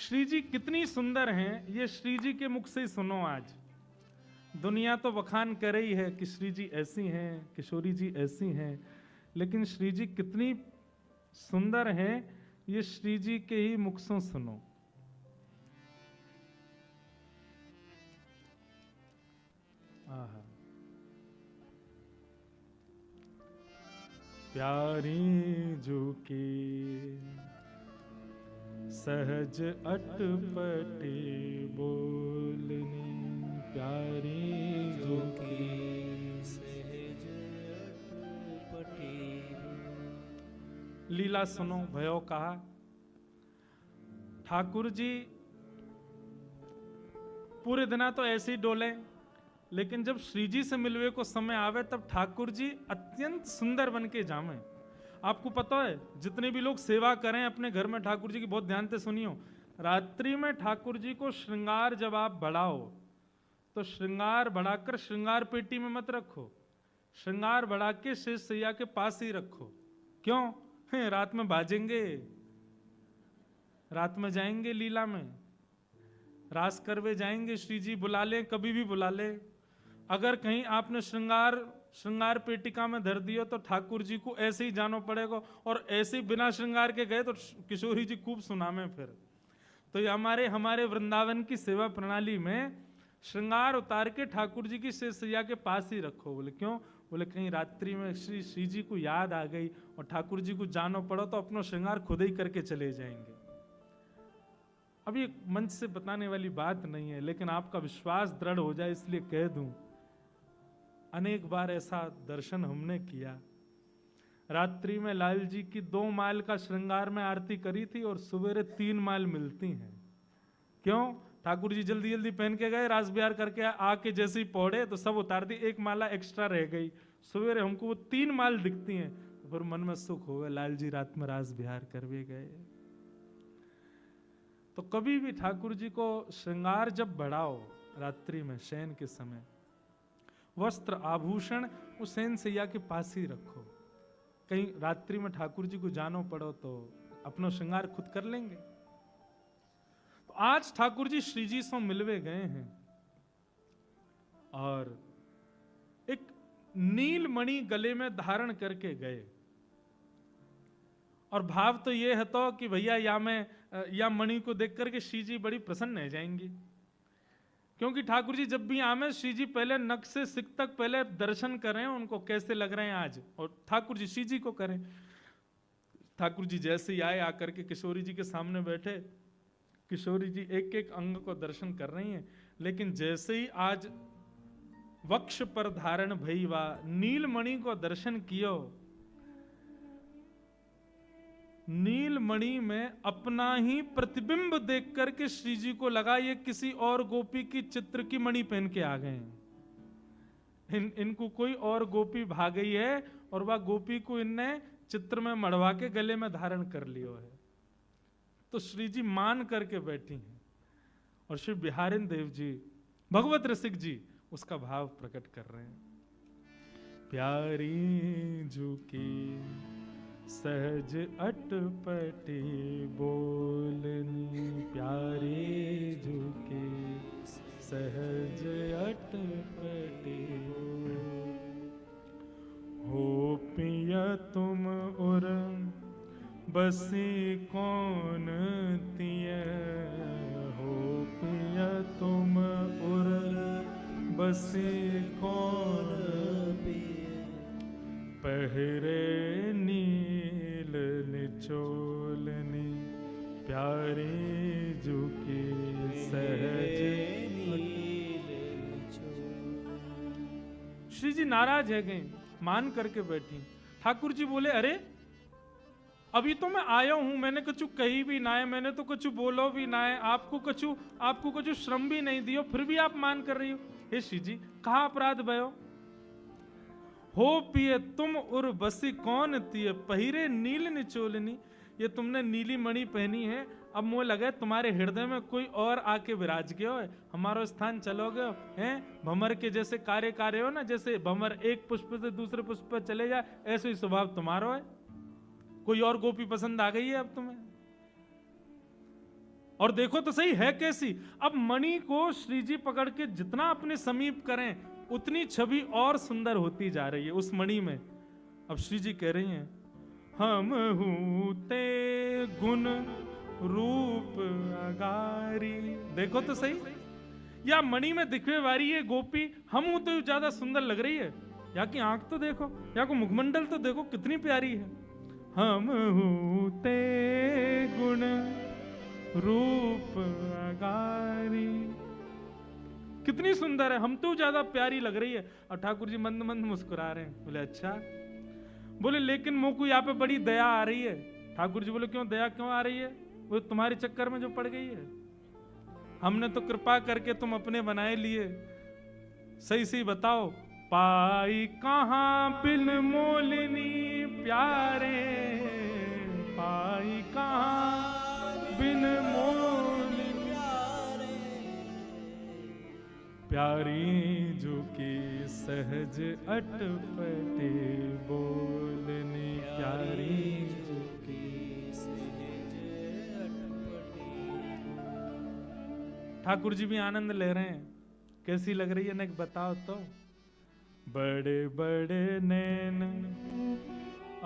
श्री जी कितनी सुंदर हैं, ये श्री जी के मुख से ही सुनो। आज दुनिया तो बखान कर रही है कि श्री जी ऐसी हैं, किशोरी जी ऐसी हैं, लेकिन श्री जी कितनी सुंदर हैं, ये श्री जी के ही मुख से सुनो। आहा, प्यारी जो के सहज अटपटे बोलनी, प्यारी जो की सहज अटपटे। लीला सुनो भयो कहा। ठाकुर जी पूरे दिना तो ऐसे ही डोले, लेकिन जब श्री जी से मिलवे को समय आवे तब ठाकुर जी अत्यंत सुंदर बन के जामे। आपको पता है, जितने भी लोग सेवा करें अपने घर में ठाकुर जी की, बहुत ध्यान से सुनियो, रात्रि में ठाकुर जी को श्रृंगार जब आप बढ़ाओ तो श्रृंगार बढ़ाकर श्रृंगार पेटी में मत रखो, श्रृंगार बढ़ा के शेष सैया के पास ही रखो। क्यों? रात में बाजेंगे, रात में जाएंगे लीला में, रास करवे जाएंगे, श्री जी बुला ले, कभी भी बुला ले। अगर कहीं आपने श्रृंगार पेटिका में धर दियो तो ठाकुर जी को ऐसे ही जानो पड़ेगा, और ऐसे ही बिना श्रृंगार के गए तो किशोरी जी खूब सुनामे फिर। तो ये हमारे वृंदावन की सेवा प्रणाली में श्रृंगार उतार के ठाकुर जी की शेष सैया के पास ही रखो। बोले क्यों? बोले कहीं रात्रि में श्री जी को याद आ गई और ठाकुर जी को जानो पड़ो तो अपना श्रृंगार खुद ही करके चले जाएंगे। अब ये मंच से बताने वाली बात नहीं है, लेकिन आपका विश्वास दृढ़ हो जाए इसलिए कह दूं। अनेक बार ऐसा दर्शन हमने किया। रात्रि में लाल जी की 2 माइल का श्रृंगार में आरती करी थी और सवेरे 3 माइल मिलती हैं। क्यों? ठाकुर जी जल्दी जल्दी पहन के गए, रास बिहार करके आके जैसे ही पौड़े तो सब उतार दी, 1 माला एक्स्ट्रा रह गई। सवेरे हमको वो 3 माइल दिखती हैं, तो फिर मन में सुख हो गया, लाल जी रात में रास बिहार करवे गए। तो कभी भी ठाकुर जी को श्रृंगार जब बढ़ाओ रात्रि में शयन के समय, वस्त्र आभूषण उस शयन सैया के पास ही रखो। कहीं रात्रि में ठाकुर जी को जानो पड़ो तो अपना श्रृंगार खुद कर लेंगे। तो आज ठाकुर जी श्री जी से मिलवे गए हैं और एक नील मणि गले में धारण करके गए, और भाव तो ये है तो कि भैया या मणि को देख करके श्री जी बड़ी प्रसन्न रह जाएंगी। क्योंकि ठाकुर जी जब भी आमे श्री जी पहले नख से सिक तक पहले दर्शन करें उनको कैसे लग रहे हैं आज, और ठाकुर जी श्री जी को करें। ठाकुर जी जैसे ही आए, आकर के किशोरी जी के सामने बैठे, किशोरी जी एक एक अंग को दर्शन कर रही हैं, लेकिन जैसे ही आज वक्ष पर धारण भईवा नीलमणि को दर्शन कियो, नीलमणि में अपना ही प्रतिबिंब देख करके श्री जी को लगा ये किसी और गोपी की चित्र की मणि पहन के आ गए हैं। इनको कोई और गोपी भाग गई है और वह गोपी को इनने चित्र में मढ़वा के गले में धारण कर लियो है। तो श्री जी मान करके बैठी हैं और श्री बिहारिन देव जी, भगवत रसिक जी, उसका भाव प्रकट कर रहे हैं। प्यारी जो की सहज अटपटी बोलनी, प्यारी जो की सहज अटपटी हो पिया तुम उर बसी कौन तिय, हो पिया तुम उर बसी कौन पहरे नील निचोलनी, प्यारी जो की सहज। श्री जी नाराज है गए, मान करके बैठी। ठाकुर जी बोले अरे अभी तो मैं आया हूं, मैंने कुछ कही भी ना है, मैंने तो कुछ बोलो भी ना है, आपको कुछ श्रम भी नहीं दियो, फिर भी आप मान कर रही हो। हे श्री जी कहा अपराध भयो? हो पिए तुम उर बसी कौन तिय, पहिरे नील निचोलनी, ये तुमने नीली मणि पहनी है, अब मुझे लगे तुम्हारे हृदय में कोई और आके विराज गयो है, हमारा स्थान चलोगे हैं। भंवर के जैसे कार्य हो ना, जैसे भंवर एक पुष्प से दूसरे पुष्प पर चले जाए, ऐसे ही स्वभाव तुम्हारा है। कोई और गोपी पसंद आ गई है अब तुम्हें? और देखो तो सही है कैसी। अब मणि को श्री जी पकड़ के जितना अपने समीप करें उतनी छवि और सुंदर होती जा रही है उस मणि में। अब श्री जी कह रही हैं, हम हूते गुण रूप अगारी। देखो तो सही, या मणि में दिखने वाली ये गोपी हम हूं तो ज्यादा सुंदर लग रही है। या की आंख तो देखो, या को मुखमंडल तो देखो कितनी प्यारी है। हम हूते गुण रूप अगारी, कितनी सुंदर है, हम तो ज्यादा प्यारी लग रही है। और ठाकुर जी मंद मंद मुस्कुरा रहे हैं। बोले अच्छा। बोले लेकिन मोकू यहाँ पे बड़ी दया आ रही है। ठाकुर जी बोले क्यों दया क्यों आ रही है? वो तुम्हारे चक्कर में जो पड़ गई है। हमने तो कृपा करके तुम अपने बनाए लिए, सही सही बताओ, पाई कहाँ बिन मोलनी प्यारे, पाई कहाँ बिन मोलनी प्यारी, जो की सहज अटपटे बोलनी प्यारी, जो की सहज अटपटे। ठाकुर जी भी आनंद ले रहे हैं। कैसी लग रही है ना, बताओ तो। बड़े बड़े नैन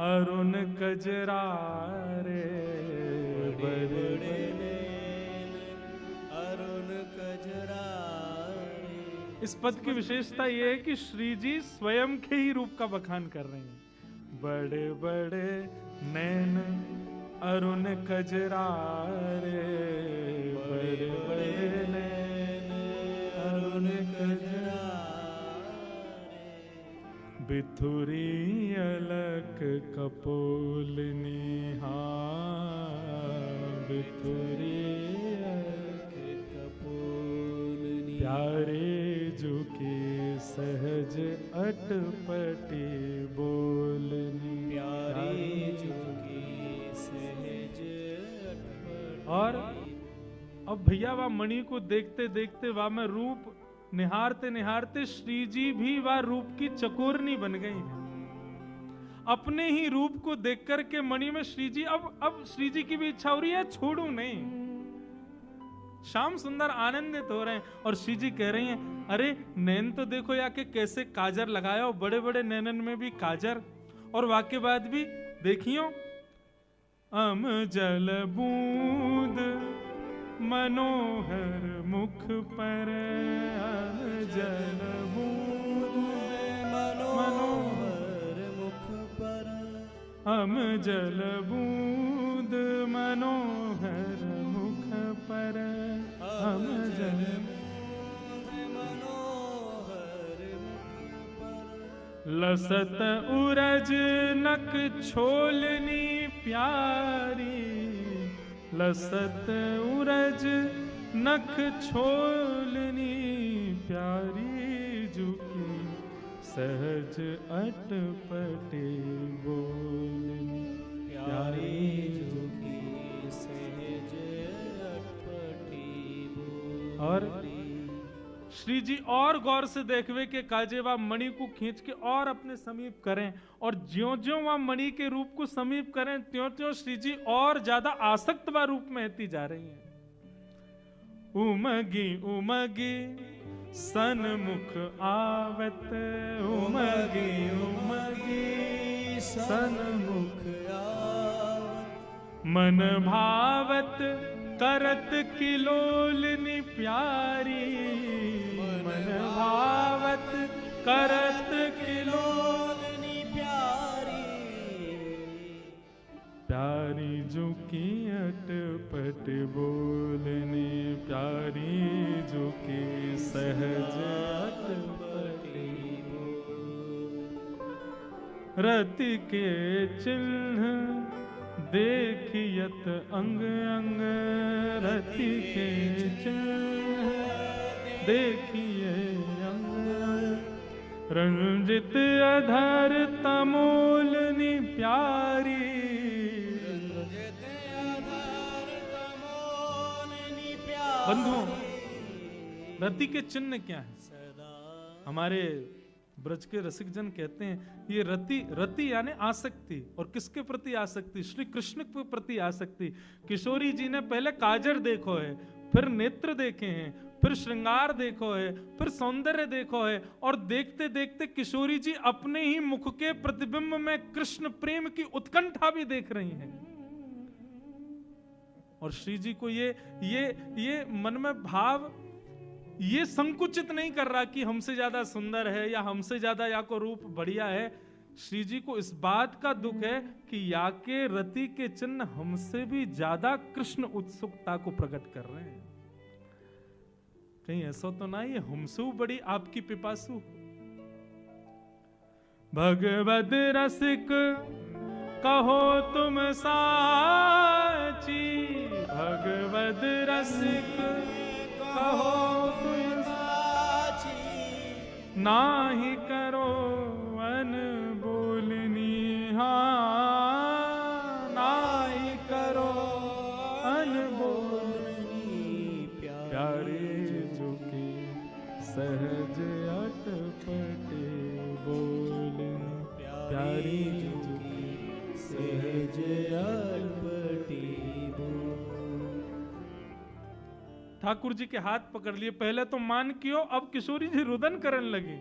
अरुण कजरारे, बड़े बड़े नैन अरुण कजरारे। इस पद की विशेषता यह है कि श्री जी स्वयं के ही रूप का बखान कर रहे हैं। बड़े बड़े नैन अरुण कजरारे, बड़े बड़े नैन अरुण कजरारे। बिथुरी अलक कपोल निहार, बिथुरी अलक कपोल प्यारे, जो के सहज अटपटे बोलनी प्यारे, जो के सहज अटपटे। और अब भैया वह मणि को देखते देखते वह में रूप निहारते निहारते श्री जी भी वह रूप की चकोरनी बन गई है। अपने ही रूप को देख कर के मणि में श्री जी, अब श्री जी की भी इच्छा हो रही है छोड़ू नहीं। श्याम सुंदर आनंदित हो रहे हैं और श्री जी कह रही हैं, अरे नैन तो देखो या के कैसे काजर लगाया, बड़े बड़े नैनन में भी काजर, और वाक्य बाद भी देखियो, अम जल बूंद मनोहर मुख पर, अम जल बूंद मनोहर मुख पर, अम जल बूंद मनोहर मुख पर, अम जल मनोहर मुख पर। लसत उरज नक छोलनी प्यारी, लसत उरज नख छोलनी प्यारी, जो की सहज अटपटे बोलनी प्यारी, जो की सहज अटपटे बोलनी। और श्री जी और गौर से देखवे के काजे वह मणि को खींच के और अपने समीप करें, और ज्यों ज्यों वह मणि के रूप को समीप करें त्यों त्यों श्री जी और ज्यादा आसक्त व रूप में होती जा रही हैं। उमगी उमगी सन्मुख आवत, उमगी उमगी सन्मुख आवत, मन भावत करत किलोलनी प्यारी, मन भावत करत किलोलनी प्यारी, प्यारी जो की अटपट बोलनी प्यारी, जो की सहज अटपट रति के चिन्ह देखियत अंग अंग, रति के चिन्ह देखिए अंग, रंजित अधर तमोलनी प्यारी, रंजित अधर तमोलनी प्यारी। बंधुओं, रति के चिन्ह क्या है? हमारे ब्रज के रसिक जन कहते हैं ये रति यानी आसक्ति, और किसके प्रति आसक्ति? श्री कृष्ण के प्रति आसक्ति। किशोरी जी ने पहले काजर देखो है, फिर नेत्र देखे हैं, फिर श्रृंगार देखो है, फिर सौंदर्य देखो है, और देखते देखते किशोरी जी अपने ही मुख के प्रतिबिंब में कृष्ण प्रेम की उत्कंठा भी देख रही हैं। और श्री जी को ये मन में भाव ये संकुचित नहीं कर रहा कि हमसे ज्यादा सुंदर है या हमसे ज्यादा या को रूप बढ़िया है। श्री जी को इस बात का दुख है कि या के रति के चिन्ह हमसे भी ज्यादा कृष्ण उत्सुकता को प्रकट कर रहे हैं। कहीं ऐसा तो ना ये हमसे बड़ी आपकी पिपासु। भगवद रसिक कहो तुम साची, भगवद रसिक कहो तुम साची, नाही करो अनबोलनी, हाँ नाही करो अनबोलनी, प्यारे झुके सहज अटपटे बोलनी, प्यारे झुके सहज अटपटे। ठाकुर जी के हाथ पकड़ लिए, पहले तो मान कियो, अब किशोरी जी रुदन करने लगी।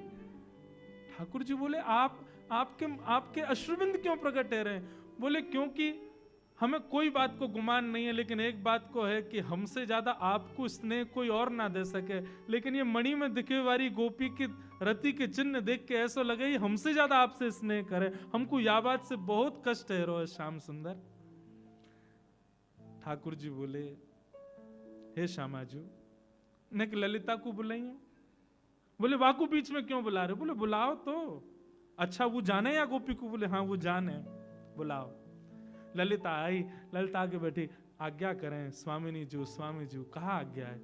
ठाकुर जी बोले आपके अश्रुबिंद क्यों प्रकट है रहे? बोले क्योंकि हमें कोई बात को गुमान नहीं है, लेकिन एक बात को है कि हमसे ज्यादा आपको स्नेह कोई और ना दे सके। लेकिन ये मणि में दिखे वाली गोपी की रति के चिन्ह देख के ऐसा लगे ये हमसे ज्यादा आपसे स्नेह करे। हमको यह बात से बहुत कष्ट है रो श्याम सुंदर। ठाकुर जी बोले हे श्यामाजू ने ललिता को बुलाइए। बोले वाकू बीच में क्यों बुला रहे? बोले बुलाओ तो। अच्छा वो जाने या गोपी को? बोले हाँ वो जाने, बुलाओ। ललिता आई, ललिता आके बैठी। आज्ञा करें स्वामिनी जी, स्वामी जी। कहा आज्ञा है?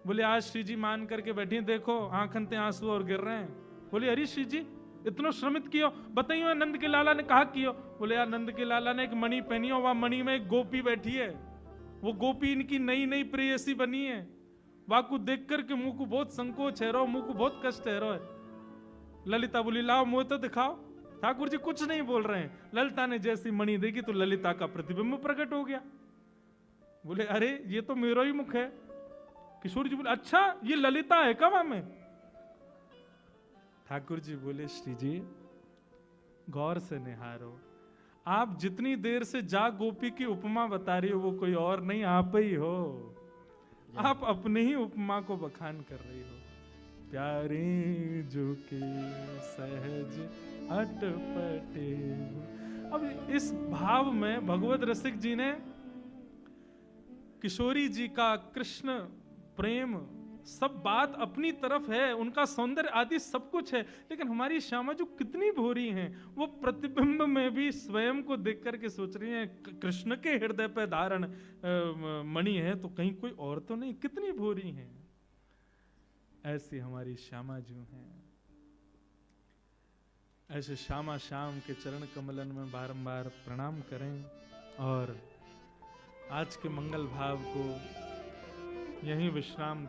बोले आज श्री जी मान करके बैठी, देखो आंखन ते आंसू और गिर रहे हैं। बोले अरे श्री जी इतना श्रमित कियो, बताइयो नंद के लाला ने कहा कियो? बोले यार नंद के लाला ने एक मणि पहनी हो, वहां मणि में एक गोपी बैठी है, वो गोपी इनकी नई नई प्रेयसी बनी है। वाकू देख करके मुंह को बहुत संकोच है रो, मुंह को बहुत कष्ट है रो। ललिता बोली लाओ मुंह तो दिखाओ। ठाकुर जी कुछ नहीं बोल रहे हैं। ललिता ने जैसी मणि देखी तो ललिता का प्रतिबिंब प्रकट हो गया। बोले अरे ये तो मेरा ही मुख है। किशोर जी बोले अच्छा ये ललिता है कब में? ठाकुर जी बोले श्री जी गौर से निहारो, आप जितनी देर से जा गोपी की उपमा बता रही हो वो कोई और नहीं आप ही हो। आप अपने ही उपमा को बखान कर रही हो। प्यारे जो के सहज अटपटे। अब इस भाव में भगवत रसिक जी ने किशोरी जी का कृष्ण प्रेम सब बात अपनी तरफ है, उनका सौंदर्य आदि सब कुछ है, लेकिन हमारी श्यामा जो कितनी भोरी हैं, वो प्रतिबिंब में भी स्वयं को देख करके सोच रही हैं कृष्ण के हृदय पे धारण मणि है तो कहीं कोई और तो नहीं, कितनी भोरी हैं। ऐसी हमारी श्यामा जो हैं। ऐसे श्यामा श्याम के चरण कमलन में बारंबार प्रणाम करें और आज के मंगल भाव को यहीं विश्राम दें।